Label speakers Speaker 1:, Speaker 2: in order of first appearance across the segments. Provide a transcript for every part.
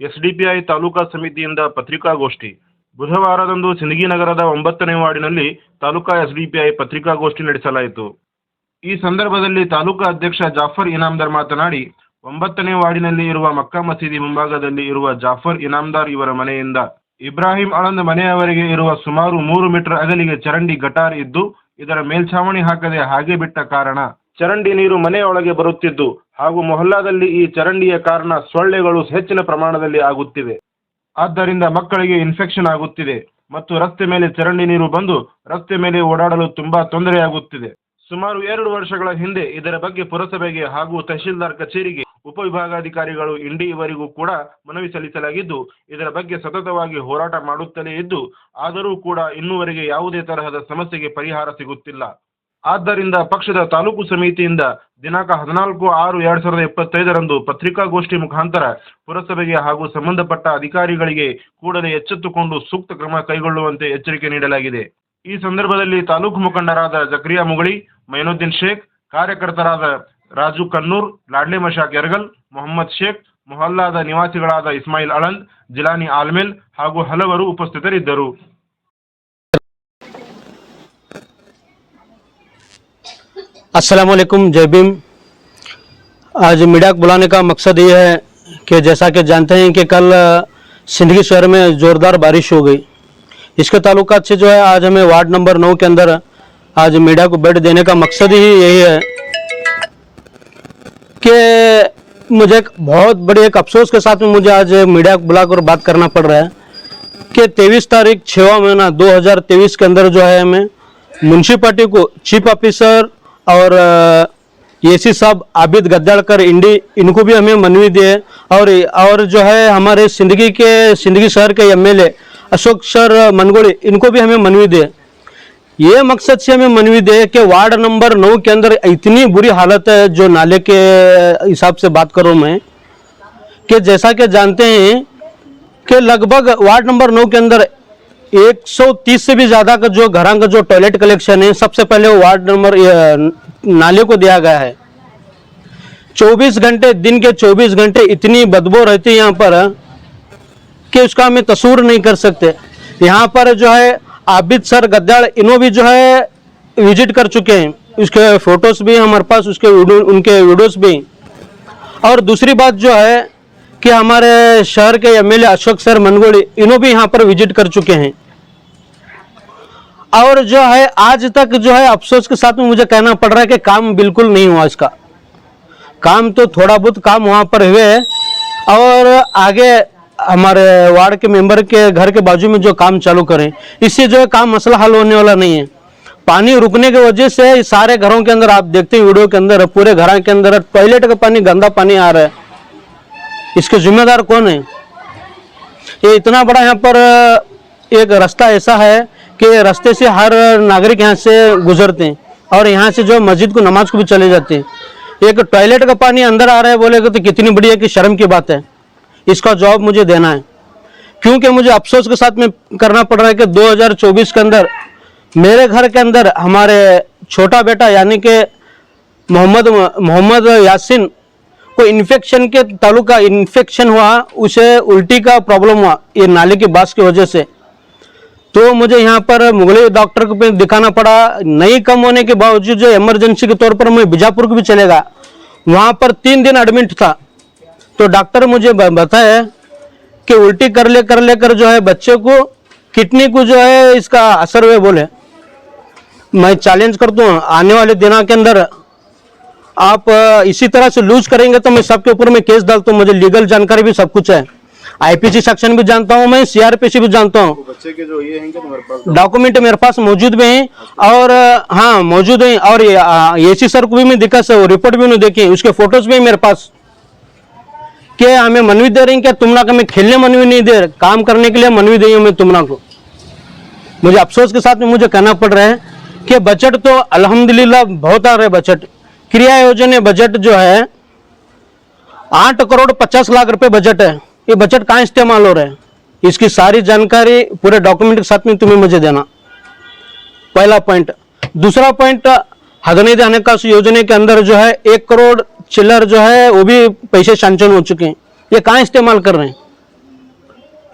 Speaker 1: SDPI taluka ಸಮಿತಿಯಿಂದ ಪತ್ರಿಕಾಗೋಷ್ಠಿ. ಬುಧವಾರದಂದು ಸಿಂದಗಿ ನಗರದ 9ನೇ ವಾರ್ಡಿನಲ್ಲಿ ತಾಲೂಕಾ ಎಸ್ಡಿಪಿಐ ಪತ್ರಿಕಾಗೋಷ್ಠಿ ನಡೆಸಲಾಯಿತು. ಈ ಸಂದರ್ಭದಲ್ಲಿ ತಾಲೂಕಾ ಅಧ್ಯಕ್ಷ ಜಾಫರ್ ಇನಾಮದಾರ್ ಮಾತನಾಡಿ, 9ನೇ ವಾರ್ಡಿನಲ್ಲಿ ಇರುವ ಮಕ್ಕಾ ಮಸೀದಿ ಮುಂಭಾಗದಲ್ಲಿ ಇರುವ ಜಾಫರ್ ಇನಾಮದಾರ್ ಇವರ ಮನೆಯಿಂದ ಇಬ್ರಾಹಿಂ ಆಳಂದ್ ಮನೆಯವರೆಗೆ ಇರುವ ಸುಮಾರು 3 ಮೀಟರ್ ಅಗಲಿಗೆ ಚರಂಡಿ ಗಟಾರ್ ಇದ್ದು, ಇದರ ಮೇಲ್ಛಾವಣಿ ಹಾಕದೆ ಹಾಗೆ ಬಿಟ್ಟ ಕಾರಣ ಚರಂಡಿ ನೀರು ಮನೆಯೊಳಗೆ ಬರುತ್ತಿದ್ದು ಹಾಗೂ ಮೊಹಲ್ಲಾದಲ್ಲಿ ಈ ಚರಂಡಿಯ ಕಾರಣ ಸೊಳ್ಳೆಗಳು ಹೆಚ್ಚಿನ ಪ್ರಮಾಣದಲ್ಲಿ ಆಗುತ್ತಿವೆ. ಆದ್ದರಿಂದ ಮಕ್ಕಳಿಗೆ ಇನ್ಫೆಕ್ಷನ್ ಆಗುತ್ತಿದೆ ಮತ್ತು ರಸ್ತೆ ಮೇಲೆ ಚರಂಡಿ ನೀರು ಬಂದು ರಸ್ತೆ ಮೇಲೆ ಓಡಾಡಲು ತುಂಬಾ ತೊಂದರೆಯಾಗುತ್ತಿದೆ. ಸುಮಾರು 2 ವರ್ಷಗಳ ಹಿಂದೆ ಇದರ ಬಗ್ಗೆ ಪುರಸಭೆಗೆ ಹಾಗೂ ತಹಶೀಲ್ದಾರ್ ಕಚೇರಿಗೆ ಉಪವಿಭಾಗಾಧಿಕಾರಿಗಳು ಇಂಡಿ ಇವರಿಗೂ ಕೂಡ ಮನವಿ ಸಲ್ಲಿಸಲಾಗಿದ್ದು, ಇದರ ಬಗ್ಗೆ ಸತತವಾಗಿ ಹೋರಾಟ ಮಾಡುತ್ತಲೇ ಇದ್ದು, ಆದರೂ ಕೂಡ ಇನ್ನೂವರೆಗೆ ಯಾವುದೇ ತರಹದ ಸಮಸ್ಯೆಗೆ ಪರಿಹಾರ ಸಿಗುತ್ತಿಲ್ಲ. ಆದ್ದರಿಂದ ಪಕ್ಷದ ತಾಲೂಕು ಸಮಿತಿಯಿಂದ ದಿನಾಂಕ 14/6/2025 ಪತ್ರಿಕಾಗೋಷ್ಠಿ ಮುಖಾಂತರ ಪುರಸಭೆಗೆ ಹಾಗೂ ಸಂಬಂಧಪಟ್ಟ ಅಧಿಕಾರಿಗಳಿಗೆ ಕೂಡಲೇ ಎಚ್ಚೆತ್ತುಕೊಂಡು ಸೂಕ್ತ ಕ್ರಮ ಕೈಗೊಳ್ಳುವಂತೆ ಎಚ್ಚರಿಕೆ ನೀಡಲಾಗಿದೆ. ಈ ಸಂದರ್ಭದಲ್ಲಿ ತಾಲೂಕು ಮುಖಂಡರಾದ ಜಕ್ರಿಯಾ ಮುಗಳಿ, ಮೈನುದ್ದೀನ್ ಶೇಖ್, ಕಾರ್ಯಕರ್ತರಾದ ರಾಜು ಕನ್ನೂರ್, ಲಾಡ್ಲೆ ಮಶಾಕ್ ಯರ್ಗಲ್, ಮೊಹಮ್ಮದ್ ಶೇಖ್, ಮೊಹಲ್ಲಾದ ನಿವಾಸಿಗಳಾದ ಇಸ್ಮಾಯಿಲ್ ಆಳಂದ್, ಜಿಲಾನಿ ಆಲ್ಮೇಲ್ ಹಾಗೂ ಹಲವರು ಉಪಸ್ಥಿತರಿದ್ದರು.
Speaker 2: अस्सलाम वालेकुम, जय भीम। आज मीडिया को बुलाने का मकसद ये है कि जैसा कि जानते हैं कि कल सिंदगी शहर में ज़ोरदार बारिश हो गई। इसके ताल्लुकात से जो है आज हमें वार्ड नंबर 9 के अंदर आज मीडिया को बेड देने का मकसद ही यही है कि मुझे बहुत बड़े एक अफसोस के साथ में मुझे आज मीडिया को बुलाकर बात करना पड़ रहा है कि 23 तारीख 6वां महीना 2023 के अंदर जो है हमें म्यूनसिपालिटी को चीफ ऑफिसर और एसी साहब आबिद गद्दाड़कर इंडी, इनको भी हमें मनवी दिए और जो है हमारे सिंदगी शहर के एमएलए अशोक सर मनगोड़ी, इनको भी हमें मनवी दिए। ये मकसद से हमें मनवी दे कि वार्ड नंबर 9 के अंदर इतनी बुरी हालत है, जो नाले के हिसाब से बात करूँ मैं, कि जैसा कि जानते हैं कि लगभग वार्ड नंबर 9 के अंदर 130 से भी ज़्यादा का जो घरों का जो टॉयलेट कलेक्शन है, सबसे पहले वो वार्ड नंबर नाले को दिया गया है। 24 घंटे दिन के 24 घंटे इतनी बदबू रहती है यहाँ पर कि उसका हमें तस्वीर नहीं कर सकते। यहाँ पर जो है आबिद सर गद्दाड़, इन्हों भी जो है विजिट कर चुके हैं, उसके फोटोज़ भी हमारे पास, उनके वीडियोज़ भी। और दूसरी बात जो है कि हमारे शहर के एमएलए अशोक सर मनगोड़ी, इन्हों भी यहाँ पर विजिट कर चुके हैं। और जो है आज तक जो है अफसोस के साथ में मुझे कहना पड़ रहा है कि काम बिल्कुल नहीं हुआ। इसका काम तो थोड़ा बहुत काम वहाँ पर हुए और आगे हमारे वार्ड के मेंबर के घर के बाजू में जो काम चालू करें, इससे जो है काम मसला हल होने वाला नहीं है। पानी रुकने की वजह से सारे घरों के अंदर आप देखते हैं वीडियो के अंदर, पूरे घरों के अंदर टॉयलेट का पानी, गंदा पानी आ रहा है। इसके जिम्मेदार कौन है? ये इतना बड़ा यहाँ पर एक रास्ता ऐसा है कि रास्ते से हर नागरिक यहाँ से गुजरते हैं और यहाँ से जो मस्जिद को नमाज को भी चले जाते हैं। एक टॉयलेट का पानी अंदर आ रहा है बोलेगा तो कितनी बड़ी है कि शर्म की बात है। इसका जवाब मुझे देना है, क्योंकि मुझे अफसोस के साथ में करना पड़ रहा है कि 2024 के अंदर मेरे घर के अंदर हमारे छोटा बेटा यानी कि मोहम्मद यासिन को इन्फेक्शन के ताल्लुका इन्फेक्शन हुआ, उसे उल्टी का प्रॉब्लम हुआ ये नाले की बास की वजह से। तो मुझे यहाँ पर मुगले डॉक्टर को भी दिखाना पड़ा। नहीं कम होने के बावजूद जो इमरजेंसी के तौर पर मैं बीजापुर को भी चलेगा, वहाँ पर 3 दिन एडमिट था। तो डॉक्टर मुझे बताया कि उल्टी कर लेकर जो है बच्चे को किडनी को जो है इसका असर हुए बोले। मैं चैलेंज करता हूँ आने वाले दिनों के अंदर आप इसी तरह से लूज करेंगे तो मैं सबके ऊपर में केस डालता हूँ। मुझे लीगल जानकारी भी सब कुछ है, आईपीसी सेक्शन भी जानता हूँ मैं, सीआरपीसी भी जानता हूँ।
Speaker 3: बच्चे के जो ये हैं कि तुम्हारे पास
Speaker 2: डॉक्यूमेंट मेरे पास मौजूद भी हैं और हाँ मौजूद हैं। और एसी सर को भी मैं दिखा सर, रिपोर्ट भी उन्होंने देखी, उसके फोटोज भी मेरे पास। कि हमें मनवी दे रही हैं, क्या तुमना को मैं खेलने मनवी नहीं दे, काम करने के लिए मनवी दी हूँ मैं तुमना को। मुझे अफसोस के साथ में मुझे कहना पड़ रहा है कि बजट तो अल्हम्दुलिल्लाह बहुत आ रहा है। बजट क्रिया योजना बजट जो है 8 करोड़ 50 लाख रुपए बजट है। ये बजट कहाँ इस्तेमाल हो रहा है, इसकी सारी जानकारी पूरे डॉक्यूमेंट के साथ में तुम्हें मुझे देना, पहला पॉइंट। दूसरा पॉइंट, हदनीद हनकास योजना के अंदर जो है 1 करोड़ चिल्लर जो है वो भी पैसे सैंक्शन हो चुके हैं, ये कहाँ इस्तेमाल कर रहे हैं?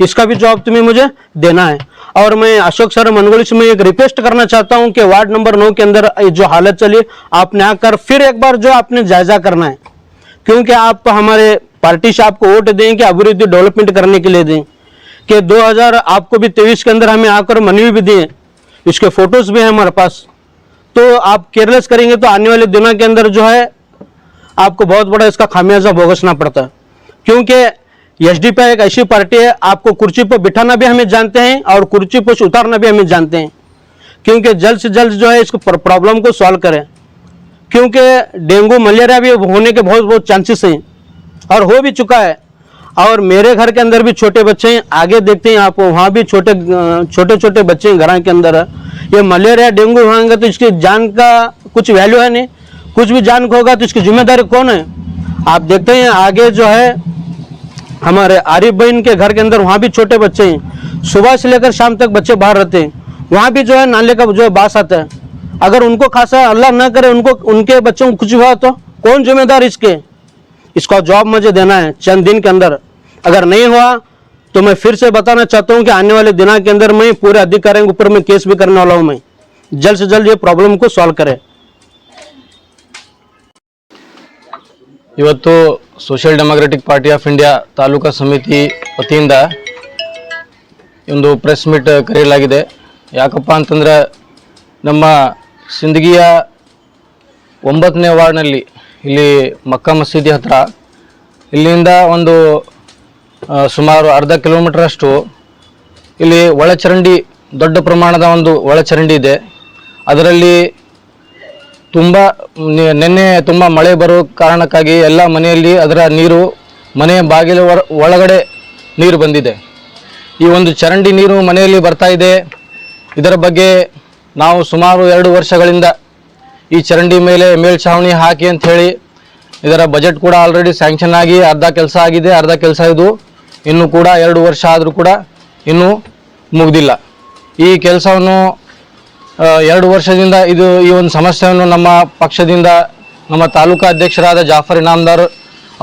Speaker 2: इसका भी जवाब तुम्हें मुझे देना है। और मैं अशोक सर मनगोली से मैं एक रिक्वेस्ट करना चाहता हूं कि वार्ड नंबर 9 के अंदर जो हालत चली, आपने आकर फिर एक बार जो आपने जायजा करना है, क्योंकि आप हमारे पार्टी से आपको वोट दें कि अभिवृद्धि डेवलपमेंट करने के लिए दें, कि 2000 आपको भी 23 के अंदर हमें आकर मनवी भी दिए, इसके फोटोज भी हैं हमारे पास। तो आप केयरलेस करेंगे तो आने वाले दिनों के अंदर जो है आपको बहुत बड़ा इसका खामियाजा भुगतना पड़ता है, क्योंकि एसडीपी एक ऐसी पार्टी है, आपको कुर्सी पर बिठाना भी हमें जानते हैं और कुर्सी पर उतारना भी हमें जानते हैं, क्योंकि जल्द से जल्द जो है इसको प्रॉब्लम को सॉल्व करें, क्योंकि डेंगू मलेरिया भी होने के बहुत बहुत चांसेस हैं और हो भी चुका है। और मेरे घर के अंदर भी छोटे बच्चे हैं, आगे देखते हैं आप, वहाँ भी छोटे छोटे बच्चे हैं घर के अंदर। ये मलेरिया डेंगू होंगे तो इसकी जान का कुछ वैल्यू है नहीं, कुछ भी जान होगा तो इसकी जिम्मेदारी कौन है। आप देखते हैं आगे जो है हमारे आरिफ बहन के घर के अंदर, वहाँ भी छोटे बच्चे हैं, सुबह से लेकर शाम तक बच्चे बाहर रहते हैं, वहाँ भी जो है नाले का जो है बास आता है। अगर उनको खासा अल्लाह ना करे उनको उनके बच्चों को कुछ हुआ तो कौन जिम्मेदार इसके, इसका जवाब मुझे देना है चंद दिन के अंदर। अगर नहीं हुआ तो मैं फिर से बताना चाहता हूँ कि आने वाले दिनों के अंदर मैं पूरे अधिकारियों के ऊपर मैं केस भी करने वाला हूँ। मैं जल्द से जल्द ये प्रॉब्लम को सॉल्व करें।
Speaker 4: ಇವತ್ತು social democratic party of India taluka ಸಮಿತಿ ವತಿಯಿಂದ ಒಂದು ಪ್ರೆಸ್ ಮೀಟ್ ಕರೆಯಲಾಗಿದೆ. ಯಾಕಪ್ಪ ಅಂತಂದರೆ ನಮ್ಮ ಸಿಂದಗಿಯ 9ನೇ ವಾರ್ಡ್ನಲ್ಲಿ ಇಲ್ಲಿ ಮಕ್ಕಾ ಮಸೀದಿ ಹತ್ರ ಇಲ್ಲಿಂದ ಒಂದು ಸುಮಾರು ಅರ್ಧ ಕಿಲೋಮೀಟರಷ್ಟು ಇಲ್ಲಿ ಒಳಚರಂಡಿ, ದೊಡ್ಡ ಪ್ರಮಾಣದ ಒಂದು ಒಳಚರಂಡಿ ಇದೆ. ಅದರಲ್ಲಿ ನಿನ್ನೆ ತುಂಬ ಮಳೆ ಬರೋ ಕಾರಣಕ್ಕಾಗಿ ಎಲ್ಲ ಮನೆಯಲ್ಲಿ ಅದರ ನೀರು ಮನೆಯ ಬಾಗಿಲು ಒಳಗಡೆ ನೀರು ಬಂದಿದೆ. ಈ ಒಂದು ಚರಂಡಿ ನೀರು ಮನೆಯಲ್ಲಿ ಬರ್ತಾ ಇದೆ. ಇದರ ಬಗ್ಗೆ ನಾವು ಸುಮಾರು 2 ವರ್ಷಗಳಿಂದ ಈ ಚರಂಡಿ ಮೇಲೆ ಮೇಲ್ಛಾವಣಿ ಹಾಕಿ ಅಂತ ಹೇಳಿ ಇದರ ಬಜೆಟ್ ಕೂಡ ಆಲ್ರೆಡಿ ಸ್ಯಾಂಕ್ಷನ್ ಆಗಿ ಅರ್ಧ ಕೆಲಸ ಆಗಿದೆ, ಅರ್ಧ ಕೆಲಸ ಇದು ಇನ್ನೂ ಕೂಡ 2 ವರ್ಷ ಆದರೂ ಕೂಡ ಇನ್ನೂ ಮುಗಿದಿಲ್ಲ. ಈ ಕೆಲಸವನ್ನು 2 ವರ್ಷದಿಂದ ಈ ಒಂದು ಸಮಸ್ಯೆಯನ್ನು ನಮ್ಮ ಪಕ್ಷದಿಂದ ನಮ್ಮ ತಾಲೂಕಾ ಅಧ್ಯಕ್ಷರಾದ ಜಾಫರ್ ಇನಾಮದಾರ್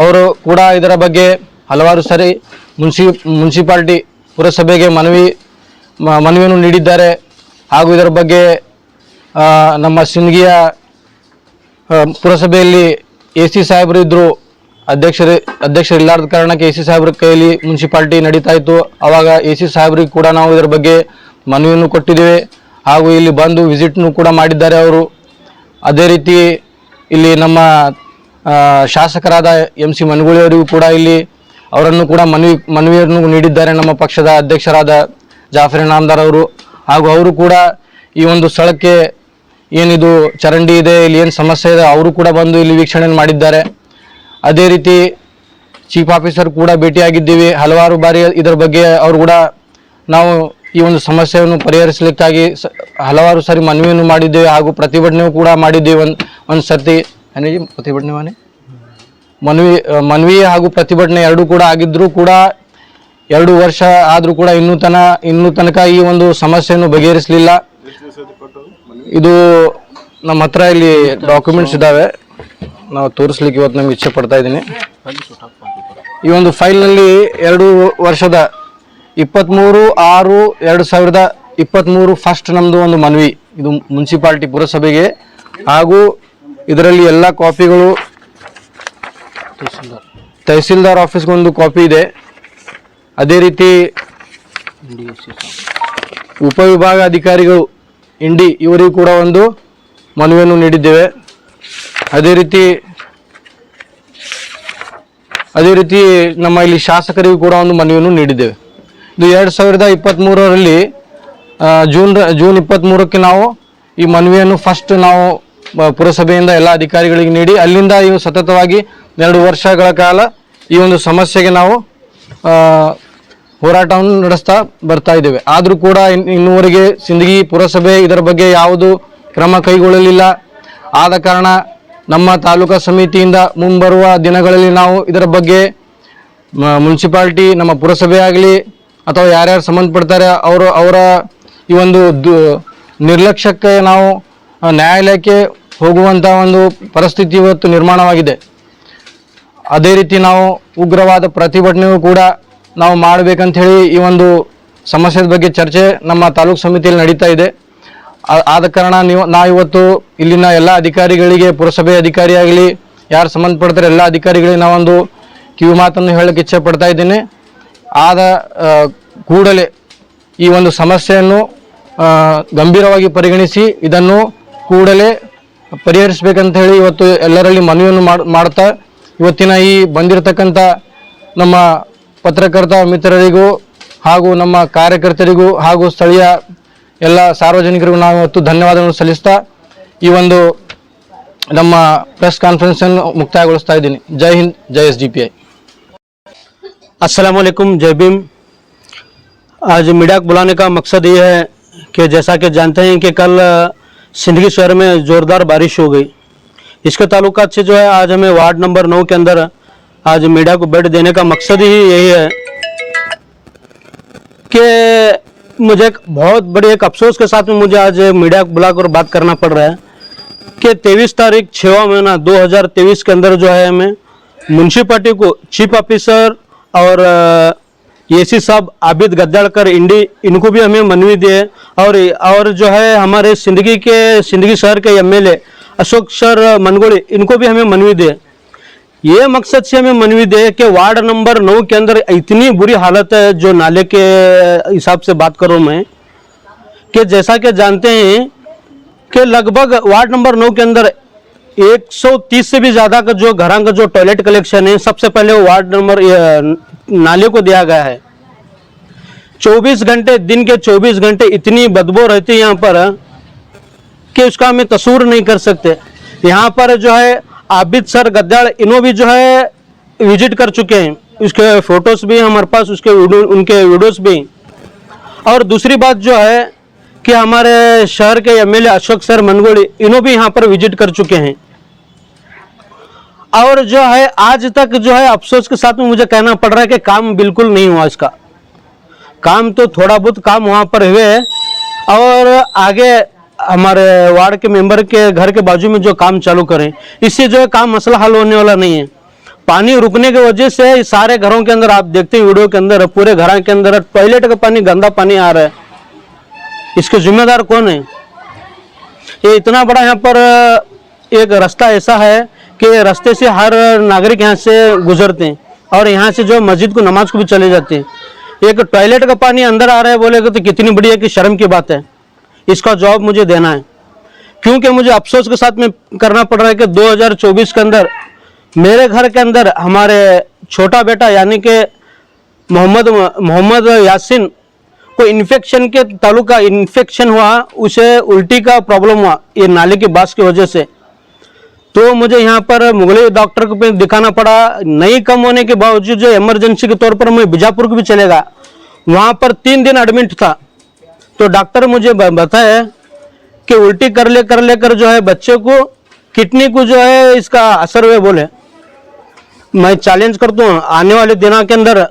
Speaker 4: ಅವರು ಕೂಡ ಇದರ ಬಗ್ಗೆ ಹಲವಾರು ಸರಿ ಮುನ್ಸಿಪಾಲ್ಟಿ ಪುರಸಭೆಗೆ ಮನವಿಯನ್ನು ನೀಡಿದ್ದಾರೆ. ಹಾಗೂ ಇದರ ಬಗ್ಗೆ ನಮ್ಮ ಸಿಂದಗಿಯ ಪುರಸಭೆಯಲ್ಲಿ AC ಸಾಹೇಬರು ಇದ್ದರು, ಅಧ್ಯಕ್ಷರು ಇಲ್ಲಾರದ ಕಾರಣಕ್ಕೆ AC ಸಾಹೇಬ್ರ ಕೈಯಲ್ಲಿ ಮುನ್ಸಿಪಾಲ್ಟಿ ನಡೀತಾ ಇತ್ತು. ಆವಾಗ AC ಸಾಹೇಬ್ರಿಗೆ ಕೂಡ ನಾವು ಇದರ ಬಗ್ಗೆ ಮನವಿಯನ್ನು ಕೊಟ್ಟಿದ್ದೇವೆ, ಹಾಗೂ ಇಲ್ಲಿ ಬಂದು ವಿಸಿಟ್ನು ಕೂಡ ಮಾಡಿದ್ದಾರೆ ಅವರು. ಅದೇ ರೀತಿ ಇಲ್ಲಿ ನಮ್ಮ ಶಾಸಕರಾದ MC ಮನಗೂಳಿ ಅವರಿಗೂ ಕೂಡ ಇಲ್ಲಿ ಅವರನ್ನು ಕೂಡ ಮನವಿಯನ್ನು ನೀಡಿದ್ದಾರೆ ನಮ್ಮ ಪಕ್ಷದ ಅಧ್ಯಕ್ಷರಾದ ಜಾಫರ್ ಇನಾಮದಾರ್ ಅವರು. ಹಾಗೂ ಅವರು ಕೂಡ ಈ ಒಂದು ಸ್ಥಳಕ್ಕೆ ಏನಿದು ಚರಂಡಿ ಇದೆ, ಇಲ್ಲಿ ಏನು ಸಮಸ್ಯೆ ಇದೆ ಅವರು ಕೂಡ ಬಂದು ಇಲ್ಲಿ ವೀಕ್ಷಣೆ ಮಾಡಿದ್ದಾರೆ. ಅದೇ ರೀತಿ ಚೀಫ್ ಆಫೀಸರ್ ಕೂಡ ಭೇಟಿಯಾಗಿದ್ದೀವಿ ಹಲವಾರು ಬಾರಿ. ಇದರ ಬಗ್ಗೆ ಅವರು ಕೂಡ ನಾವು ಈ ಒಂದು ಸಮಸ್ಯೆಯನ್ನು ಪರಿಹರಿಸಲಿಕ್ಕಾಗಿ ಹಲವಾರು ಸಾರಿ ಮನವಿಯನ್ನು ಮಾಡಿದ್ದೇವೆ, ಹಾಗೂ ಪ್ರತಿಭಟನೆ ಕೂಡ ಮಾಡಿದ್ದೇವೆ. ಒಂದು ಸರ್ತಿ ಪ್ರತಿಭಟನೆ ಮನವಿ ಹಾಗೂ ಪ್ರತಿಭಟನೆ ಎರಡೂ ಕೂಡ ಆಗಿದ್ದರೂ ಕೂಡ 2 ವರ್ಷ ಆದರೂ ಕೂಡ ಇನ್ನೂ ತನಕ ಈ ಒಂದು ಸಮಸ್ಯೆಯನ್ನು ಬಗೆಹರಿಸಲಿಲ್ಲ. ಇದು ನಮ್ಮ ಹತ್ರ ಇಲ್ಲಿ ಡಾಕ್ಯುಮೆಂಟ್ಸ್ ಇದ್ದಾವೆ, ನಾವು ತೋರಿಸ್ಲಿಕ್ಕೆ ಇವತ್ತು ನಮ್ಗೆ ಇಚ್ಛೆ ಪಡ್ತಾ ಇದ್ದೀನಿ. ಈ ಒಂದು ಫೈಲ್ನಲ್ಲಿ 2 ವರ್ಷದ 23/6/2023 ಫಸ್ಟ್ ನಮ್ಮದು ಒಂದು ಮನವಿ, ಇದು ಮುನ್ಸಿಪಾಲ್ಟಿ ಪುರಸಭೆಗೆ, ಹಾಗೂ ಇದರಲ್ಲಿ ಎಲ್ಲ ಕಾಪಿಗಳು ತಹಸೀಲ್ದಾರ್ ಆಫೀಸ್ಗೆ ಒಂದು ಕಾಪಿ ಇದೆ. ಅದೇ ರೀತಿ ಉಪವಿಭಾಗ ಅಧಿಕಾರಿಗಳು ಇಂಡಿ ಇವರಿಗೂ ಕೂಡ ಒಂದು ಮನವಿಯನ್ನು ನೀಡಿದ್ದೇವೆ. ಅದೇ ರೀತಿ ನಮ್ಮ ಇಲ್ಲಿ ಶಾಸಕರಿಗೂ ಕೂಡ ಒಂದು ಮನವಿಯನ್ನು ನೀಡಿದ್ದೇವೆ. ಇದು 2023ರಲ್ಲಿ ಜೂನ್ 23ಕ್ಕೆ ನಾವು ಈ ಮನವಿಯನ್ನು ಫಸ್ಟ್ ನಾವು ಪುರಸಭೆಯಿಂದ ಎಲ್ಲ ಅಧಿಕಾರಿಗಳಿಗೆ ನೀಡಿ, ಅಲ್ಲಿಂದ ಇವು ಸತತವಾಗಿ 2 ವರ್ಷಗಳ ಕಾಲ ಈ ಒಂದು ಸಮಸ್ಯೆಗೆ ನಾವು ಹೋರಾಟವನ್ನು ನಡೆಸ್ತಾ ಬರ್ತಾ ಇದ್ದೇವೆ. ಆದರೂ ಕೂಡ ಇನ್ನೂವರೆಗೆ ಸಿಂದಗಿ ಪುರಸಭೆ ಇದರ ಬಗ್ಗೆ ಯಾವುದು ಕ್ರಮ ಕೈಗೊಳ್ಳಲಿಲ್ಲ. ಆದ ಕಾರಣ ನಮ್ಮ ತಾಲೂಕಾ ಸಮಿತಿಯಿಂದ ಮುಂಬರುವ ದಿನಗಳಲ್ಲಿ ನಾವು ಇದರ ಬಗ್ಗೆ ಮುನ್ಸಿಪಾಲ್ಟಿ, ನಮ್ಮ ಪುರಸಭೆ ಆಗಲಿ ಅಥವಾ ಯಾರ್ಯಾರು ಸಂಬಂಧಪಡ್ತಾರೆ ಅವರ ಈ ಒಂದು ನಿರ್ಲಕ್ಷ್ಯಕ್ಕೆ ನಾವು ನ್ಯಾಯಾಲಯಕ್ಕೆ ಹೋಗುವಂಥ ಒಂದು ಪರಿಸ್ಥಿತಿ ಇವತ್ತು ನಿರ್ಮಾಣವಾಗಿದೆ. ಅದೇ ರೀತಿ ನಾವು ಉಗ್ರವಾದ ಪ್ರತಿಭಟನೆಯೂ ಕೂಡ ನಾವು ಮಾಡಬೇಕಂತ ಹೇಳಿ ಈ ಒಂದು ಸಮಸ್ಯೆ ಬಗ್ಗೆ ಚರ್ಚೆ ನಮ್ಮ ತಾಲೂಕು ಸಮಿತಿಯಲ್ಲಿ ನಡೀತಾ ಇದೆ. ಆದ ಕಾರಣ ನಾವಿವತ್ತು ಇಲ್ಲಿನ ಎಲ್ಲ ಅಧಿಕಾರಿಗಳಿಗೆ, ಪುರಸಭೆ ಅಧಿಕಾರಿ ಆಗಲಿ, ಯಾರು ಸಂಬಂಧಪಡ್ತಾರೆ ಎಲ್ಲ ಅಧಿಕಾರಿಗಳಿಗೆ ನಾವೊಂದು ಕಿವಿ ಮಾತನ್ನು ಹೇಳಕ್ಕೆ ಇಚ್ಛೆ ಪಡ್ತಾ ಇದ್ದೇನೆ. ಆದ ಕೂಡಲೇ ಈ ಒಂದು ಸಮಸ್ಯೆಯನ್ನು ಗಂಭೀರವಾಗಿ ಪರಿಗಣಿಸಿ ಇದನ್ನು ಕೂಡಲೇ ಪರಿಹರಿಸಬೇಕಂತ ಹೇಳಿ ಇವತ್ತು ಎಲ್ಲರಲ್ಲಿ ಮನವಿಯನ್ನು ಮಾಡ್ತಾ ಇವತ್ತಿನ ಈ ಬಂದಿರತಕ್ಕಂಥ ನಮ್ಮ ಪತ್ರಕರ್ತ ಮಿತ್ರರಿಗೂ ಹಾಗೂ ನಮ್ಮ ಕಾರ್ಯಕರ್ತರಿಗೂ ಹಾಗೂ ಸ್ಥಳೀಯ ಎಲ್ಲ ಸಾರ್ವಜನಿಕರಿಗೂ ನಾವು ಇವತ್ತು ಧನ್ಯವಾದಗಳನ್ನು ಸಲ್ಲಿಸ್ತಾ ಈ ಒಂದು ನಮ್ಮ ಪ್ರೆಸ್ ಕಾನ್ಫರೆನ್ಸ್ ಅನ್ನು ಮುಕ್ತಾಯಗೊಳಿಸ್ತಾ ಇದ್ದೀನಿ. ಜೈ ಹಿಂದ್, ಜೈ SDPI.
Speaker 2: अस्सलाम वालेकुम, जय भीम। आज मीडिया को बुलाने का मकसद ये है कि जैसा कि जानते हैं कि कल सिंदगी शहर में ज़ोरदार बारिश हो गई। इसके ताल्लुकात से जो है आज हमें वार्ड नंबर 9 के अंदर आज मीडिया को बेड देने का मकसद ही यही है कि मुझे एक बहुत बड़ी एक अफसोस के साथ में मुझे आज मीडिया को बुलाकर बात करना पड़ रहा है कि 23 तारीख 6वां महीना 2023 के अंदर जो है हमें म्यूनसिपालिटी को चीफ ऑफिसर और एसी साहब आबिद गद्दाड़कर इंडी, इनको भी हमें मनवी दिए और जो है हमारे सिंदगी शहर के MLA अशोक सर मनगोड़ी, इनको भी हमें मनवी दिए। ये मकसद से हमें मनवी दे कि वार्ड नंबर 9 के अंदर इतनी बुरी हालत है, जो नाले के हिसाब से बात करूँ मैं, कि जैसा कि जानते हैं कि लगभग वार्ड नंबर 9 के अंदर 130 से भी ज़्यादा का जो घरों का जो टॉयलेट कलेक्शन है, सबसे पहले वो वार्ड नंबर नाले को दिया गया है। 24 घंटे, दिन के 24 घंटे इतनी बदबू रहती है यहाँ पर कि उसका हमें तस्वीर नहीं कर सकते। यहाँ पर जो है आबिद सर गद्दाड़, इन्हों भी जो है विजिट कर चुके हैं, उसके फोटोज भी हमारे पास, उनके वीडियोस भी। और दूसरी बात जो है कि हमारे शहर के MLA अशोक सर मनगोड़ी, इन्हों भी यहाँ पर विजिट कर चुके हैं। और जो है आज तक जो है अफसोस के साथ में मुझे कहना पड़ रहा है कि काम बिल्कुल नहीं हुआ। इसका काम तो थोड़ा बहुत काम वहाँ पर हुए है, और आगे हमारे वार्ड के मेंबर के घर के बाजू में जो काम चालू करें, इससे जो है काम मसला हल होने वाला नहीं है। पानी रुकने की वजह से सारे घरों के अंदर आप देखते हैं वीडियो के अंदर, पूरे घरों के अंदर टॉयलेट का पानी, गंदा पानी आ रहा है। इसके जिम्मेदार कौन है? ये इतना बड़ा यहाँ पर एक रास्ता ऐसा है कि रास्ते से हर नागरिक यहाँ से गुजरते हैं, और यहाँ से जो मस्जिद को नमाज को भी चले जाते हैं। एक टॉयलेट का पानी अंदर आ रहा है बोलेगा तो कितनी बड़ी है कि शर्म की बात है। इसका जवाब मुझे देना है, क्योंकि मुझे अफसोस के साथ में करना पड़ रहा है कि 2024 के अंदर मेरे घर के अंदर हमारे छोटा बेटा यानी कि मोहम्मद यासिन को इन्फेक्शन के ताल्लुका इन्फेक्शन हुआ, उसे उल्टी का प्रॉब्लम हुआ ये नाले की बास की वजह से। तो मुझे यहाँ पर मुगले डॉक्टर को भी दिखाना पड़ा। नहीं कम होने के बावजूद जो इमरजेंसी के तौर पर मैं बीजापुर को भी चलेगा, वहाँ पर 3 दिन एडमिट था। तो डॉक्टर मुझे बताया कि उल्टी कर लेकर जो है बच्चे को किडनी को जो है इसका असर हुए बोले। मैं चैलेंज करता हूँ आने वाले दिनों के अंदर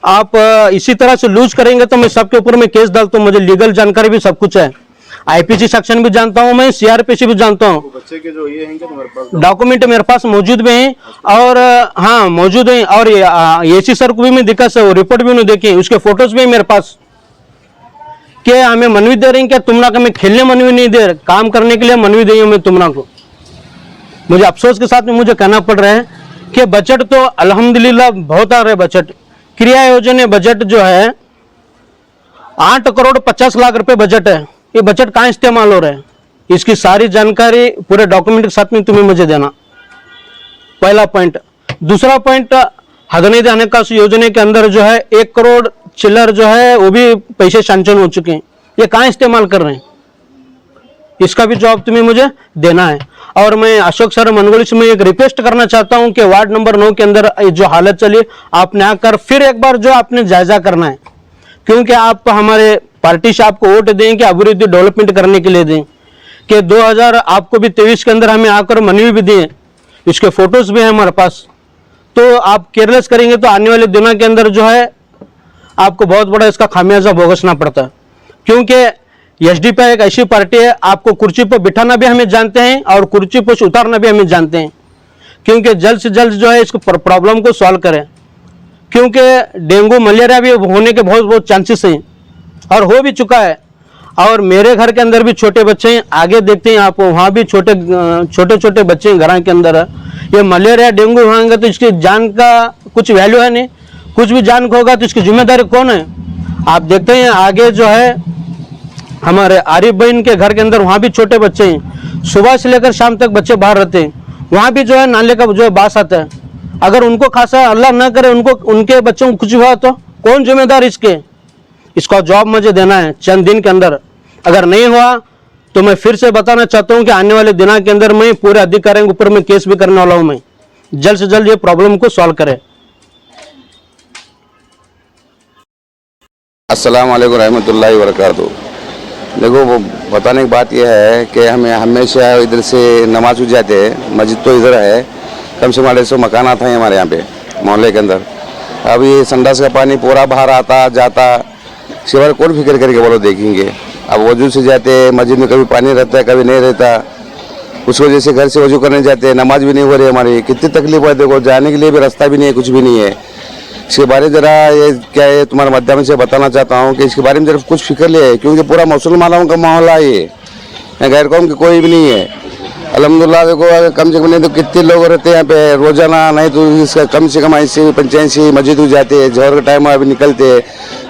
Speaker 2: आप इसी तरह से लूज करेंगे तो मैं सबके ऊपर में केस डालता हूँ। मुझे लीगल जानकारी भी सब कुछ है, IPC सेक्शन भी जानता हूँ मैं, CRPC भी जानता हूँ।
Speaker 3: बच्चे के जो ये हैं क्या तुम्हारे पास
Speaker 2: डॉक्यूमेंट मेरे पास मौजूद भी हैं, और हाँ मौजूद हैं। और AC सर को भी मैं दिखा, रिपोर्ट भी उन्होंने देखी, उसके फोटोज भी मेरे पास। कि हमें मनवी दे रही हैं, क्या तुमना को मैं खेलने मनवी नहीं दे रहे, काम करने के लिए मनवी दी हूँ मैं तुमना को। मुझे अफसोस के साथ में मुझे कहना पड़ रहा है कि बजट तो अल्हम्दुलिल्लाह बहुत आ रहे। बजट क्रिया योजना बजट जो है 8 करोड़ 50 लाख रुपए बजट है। ये बजट कहाँ इस्तेमाल हो रहा है, इसकी सारी जानकारी पूरे डॉक्यूमेंट के साथ में तुम्हें मुझे देना, पहला पॉइंट। दूसरा पॉइंट, हदनीद हनकास योजना के अंदर जो है 1 करोड़ चिल्लर जो है वो भी पैसे सैंक्शन हो चुके हैं, ये कहाँ इस्तेमाल कर रहे हैं, इसका भी जवाब तुम्हें मुझे देना है। और मैं अशोक सर मनगोड़ी से मैं एक रिक्वेस्ट करना चाहता हूं कि वार्ड नंबर 9 के अंदर जो हालत चली, आपने आकर फिर एक बार जो आपने जायजा करना है, क्योंकि आप हमारे पार्टी से आपको वोट दें कि अभिवृद्धि डेवलपमेंट करने के लिए दें। कि 2000 आपको भी 23 के अंदर हमें आकर मनवी भी दिए, इसके फोटोज भी हैं हमारे पास। तो आप केयरलेस करेंगे तो आने वाले दिनों के अंदर जो है आपको बहुत बड़ा इसका खामियाजा भुगतना पड़ता है। क्योंकि SDPI एक ऐसी पार्टी है, आपको कुर्सी पर बिठाना भी हमें जानते हैं और कुर्सी पर से उतारना भी हमें जानते हैं। क्योंकि जल्द से जल्द जो है इसको प्रॉब्लम को सॉल्व करें, क्योंकि डेंगू मलेरिया भी होने के बहुत बहुत चांसेस हैं और हो भी चुका है। और मेरे घर के अंदर भी छोटे बच्चे हैं, आगे देखते हैं आप, वहाँ भी छोटे छोटे बच्चे हैं घर के अंदर। ये मलेरिया डेंगू होंगे तो इसकी जान का कुछ वैल्यू है नहीं, कुछ भी जान को होगा तो इसकी जिम्मेदारी कौन है? आप देखते हैं आगे जो है हमारे आरिफ बहन के घर के अंदर, वहाँ भी छोटे बच्चे हैं, सुबह से लेकर शाम तक बच्चे बाहर रहते हैं, वहाँ भी जो है नाले का जो है बास आता है। अगर उनको खासा अल्लाह ना करे उनको उनके बच्चों को कुछ हुआ तो कौन जिम्मेदार इसके? इसका जवाब मुझे देना है चंद दिन के अंदर। अगर नहीं हुआ तो मैं फिर से बताना चाहता हूँ कि आने वाले दिनों के अंदर मैं पूरे अधिकारियों के ऊपर में केस भी करने वाला हूँ। मैं जल्द से जल्द ये प्रॉब्लम को सॉल्व करें।
Speaker 3: अस्सलाम वालेकुम रहमतुल्लाहि व बरकातहू। देखो वो बताने की बात यह है कि हमें हमेशा इधर से नमाज हो जाते हैं, मस्जिद तो इधर है, कम से कम 150 मकानात हैं हमारे यहाँ पे मोहल्ले के अंदर। अब ये संडास का पानी पूरा बाहर आता जाता, इसके बारे कौन फिक्र करके बोलो देखेंगे। अब वजू से जाते मस्जिद में, कभी पानी रहता है कभी नहीं रहता, उस वजह से घर से वजू करने जाते हैं, नमाज भी नहीं हो रही हमारी, कितनी तकलीफ है। देखो जाने के लिए भी रास्ता भी नहीं है, कुछ भी नहीं है। इसके बारे में ज़रा ये क्या है तुम्हारे माध्यम से बताना चाहता हूँ कि इसके बारे में ज़रा कुछ फिक्र ले, क्योंकि पूरा मुसलमानों का माहौल है ये, गैर कौम की कोई भी नहीं है। अल्हम्दुलिल्लाह देखो कम से कम नहीं तो कितने लोग रहते हैं यहाँ पे रोजाना, नहीं तो इसका कम से कम 80-85 मस्जिद हो जाते हैं। जोहर का टाइम अभी निकलते हैं,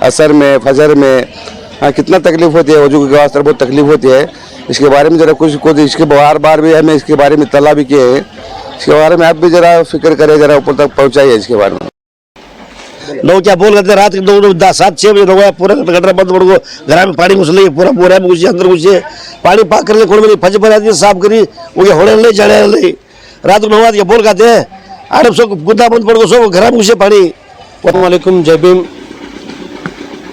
Speaker 3: असर में फजर में, हाँ कितना तकलीफ होती है, वजू के वास्ते बहुत तकलीफ होती है। इसके बारे में ज़रा कुछ इसके बार भी हमें इसके बारे में तला भी किए हैं, इसके बारे में आप भी ज़रा फिक्र करें, ज़रा ऊपर तक पहुँचाइए इसके बारे में।
Speaker 5: लोग क्या बोल करते रात के 7-6 बजे लोग पूरा गटर बंद पड़ गो, घर में पानी घुस ले, पूरा बोरा में घुसे, अंदर घुसे, पानी पाक करके खोल में फज पर आती साफ करी, वो क्या होने नहीं चढ़े नहीं, रात को 9 बजे बोल कहते हैं आड़प सब गुद्दा बंद पड़ गो, सब घर में घुसे पानी।
Speaker 2: वालेकुम जय भीम।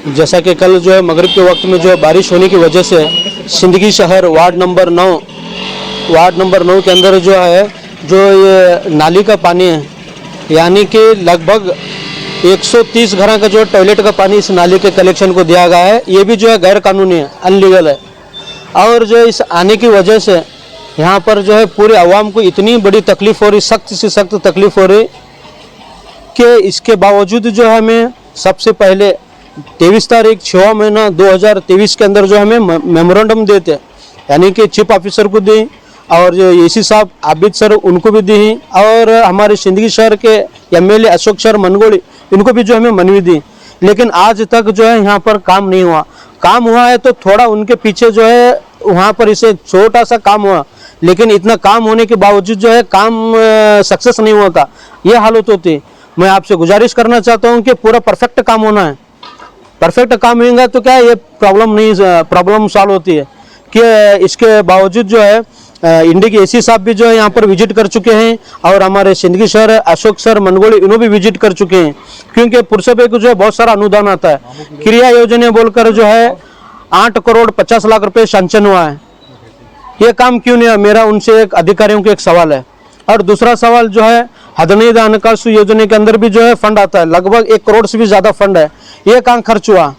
Speaker 2: जैसा कि कल जो है मगरिब के वक्त में जो है बारिश होने की वजह से सिंदगी शहर वार्ड नंबर 9 के अंदर जो है जो ये नाली का पानी है, यानी कि लगभग 130 घरों का जो टॉयलेट का पानी इस नाली के कलेक्शन को दिया गया है, ये भी जो है गैर कानूनी है, अनलीगल है। और जो इस आने की वजह से यहाँ पर जो है पूरे आवाम को इतनी बड़ी तकलीफ़ हो रही, सख्त से सख्त तकलीफ़ हो रही कि इसके बावजूद जो है हमें सबसे पहले 23 तारीख 6वां महीना 2023 के अंदर जो हमें मेमोरेंडम देते, यानी कि चीफ ऑफिसर को दी और जो एसी साहब आबिद सर उनको भी दी, और हमारे सिंदगी शहर के एमएलए अशोक सर मनगोड़ी इनको भी जो हमें मनवी दी। लेकिन आज तक जो है यहाँ पर काम नहीं हुआ। काम हुआ है तो थोड़ा उनके पीछे जो है वहाँ पर इसे छोटा सा काम हुआ, लेकिन इतना काम होने के बावजूद जो है काम सक्सेस नहीं होता, ये हालत होती। मैं आपसे गुजारिश करना चाहता हूँ कि पूरा परफेक्ट काम होना है। परफेक्ट काम होगा तो क्या ये प्रॉब्लम सॉल्व होती है। कि इसके बावजूद जो है इंडी के एसी साहब भी जो है यहाँ पर विजिट कर चुके हैं, और हमारे सिंदगी शहर अशोक सर मनगोड़ी इन्होंने भी विजिट कर चुके हैं, क्योंकि पुरसभा को जो है बहुत सारा अनुदान आता है। क्रिया योजना बोलकर जो है 8 करोड़ 50 लाख रुपए सैंक्शन हुआ है, ये काम क्यों नहीं है? मेरा उनसे एक अधिकारियों का एक सवाल है। और दूसरा सवाल जो है हदनीद हनकासु योजना के अंदर भी जो है फंड आता है, लगभग 1 करोड़ से भी ज़्यादा फंड है, ये कहाँ खर्च हुआ?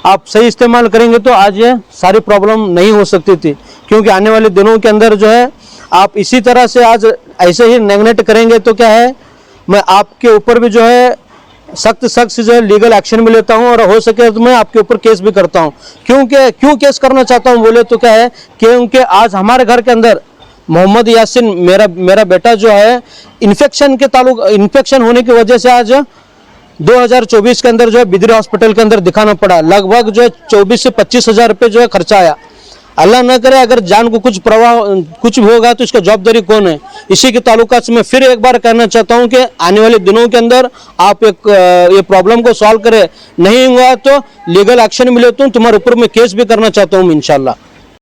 Speaker 2: आप सही इस्तेमाल करेंगे तो आज ये सारी प्रॉब्लम नहीं हो सकती थी, क्योंकि आने वाले दिनों के अंदर जो है आप इसी तरह से आज ऐसे ही नेग्लेक्ट करेंगे तो क्या है, मैं आपके ऊपर भी जो है सख्त से जो है लीगल एक्शन भी लेता हूं, और हो सके तो मैं आपके ऊपर केस भी करता हूं। क्यों केस करना चाहता हूं बोले तो क्या है, क्योंकि आज हमारे घर के अंदर मोहम्मद यासिन मेरा बेटा जो है इन्फेक्शन होने की वजह से आज 2024 के अंदर जो है बिदरी हॉस्पिटल के अंदर दिखाना पड़ा। लगभग जो है 24 से 25 हज़ार रुपये जो है खर्चा आया। अल्लाह न करे अगर जान को कुछ भी होगा तो इसका जवाबदारी कौन है? इसी के ताल्लुकात से मैं फिर एक बार कहना चाहता हूं कि आने वाले दिनों के अंदर आप ये प्रॉब्लम को सॉल्व करें, नहीं हुआ तो लीगल एक्शन मिले तो तुम्हारे ऊपर मैं केस भी करना चाहता हूं इंशाल्लाह।